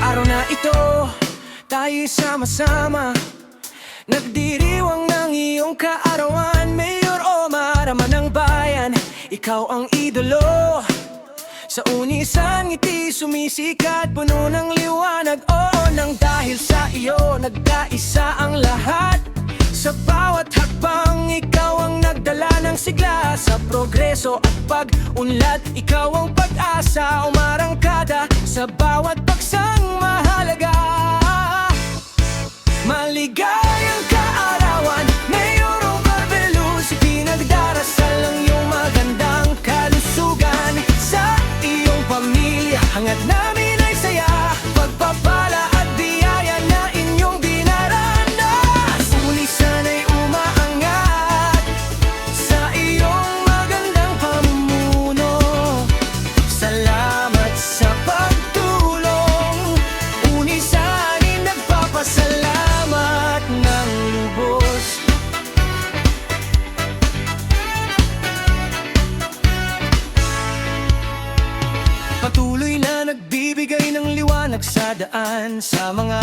araw na ito, tayo'y sama-sama nagdiriwang ng iyong kaarawan. Mayor Omar, ama ng bayan, ikaw ang idolo. Sa unisang ngiti sumisikat, puno ng liwanag. Oo, nang dahil sa iyo nagkaisa ang lahat. Sa bawat hakbang, ikaw ang nagdala ng sigla. Sa progreso at pag-unlad, ikaw ang pag-asa. Umarangkada sa bawat paksang mahalaga. Maligayang kaarawan, Mayor Omar Veloz, pinagdarasal ang iyong magandang kalusugan. Sa iyong pamilya, hangad namin ay saya, pagpapala at biyaya na inyong dinaranas. Ulisan ay umaangat sa iyong magandang pamumuno. Salamat sa pagtulong, Unisan ay nagpapasalamat ng lubos. Patuloy na nagbibigay ng liwanag sa daan. Sa mga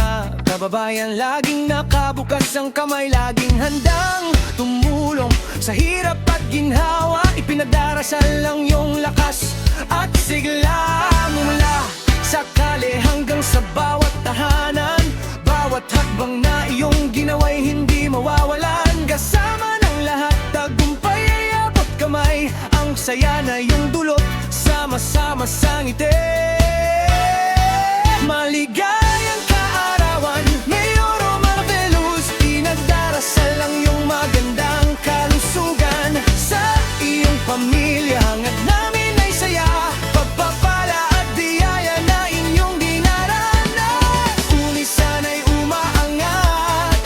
kababayan laging nakabukas ang kamay, laging handang tumulong sa hirap at ginhawa. Ipinagdarasal ang iyong lakas at sigla mula sa kalye hanggang sa bawat tahanan. Bawat hakbang na iyong ginawa'y hindi mawawalan. Kasama ng lahat, tagumpay ay abot kamay. Ang saya na iyong dulot, sama-sama sa ngiti. Maligayang kaarawan, Mayor Omar Veloz, pinagdarasal ang iyong magandang kalusugan. Sa iyong pamilya, hangad namin ay saya, pagpapala at biyaya na inyong dinaranas. Unisan ay umaangat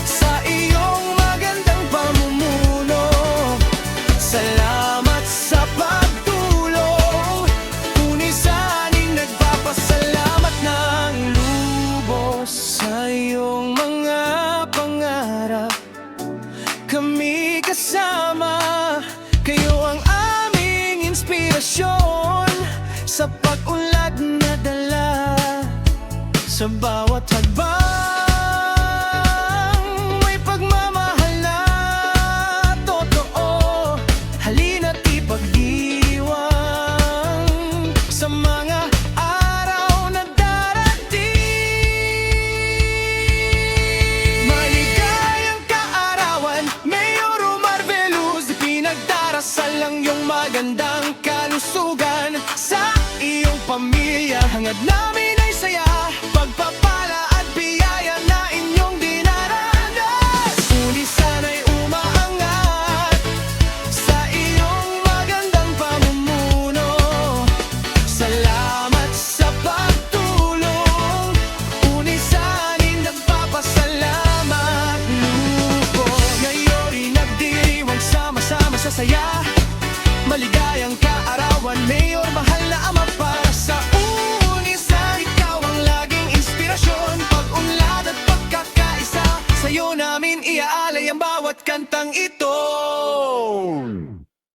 sa iyong magandang pamumuno. Salamat sa pagtulong, Unisan ay nagpapasalamat ng lubos. Sa iyong mga pangarap, kami kasama. Kayo ang aming inspirasyon sa pag-unlad na dala. Sa bawat hakbang, may pagmamahal na totoo. Halina't ipagdiwang sa mga araw na darating. Maligayang kaarawan, Mayor Omar Veloz, pinagdarasal ang iyong magandang kalusugan. Sa iyong pamilya, hangad namin ay saya, pagpapala at biyaya na inyong dinaranas. Unisan ay umaangat sa iyong magandang pamumuno. Salamat sa pagtulong, Unisan ay nagpapasalamat lubos. Ngayon nagdiriwang sama-sama sa saya. Maligayang kaarawan, Mayor, mahal na ama, para sa Unisan. Ikaw ang laging inspirasyon, pag-unlad at pagkakaisa. Sa'yo namin iaalay ang bawat kantang ito.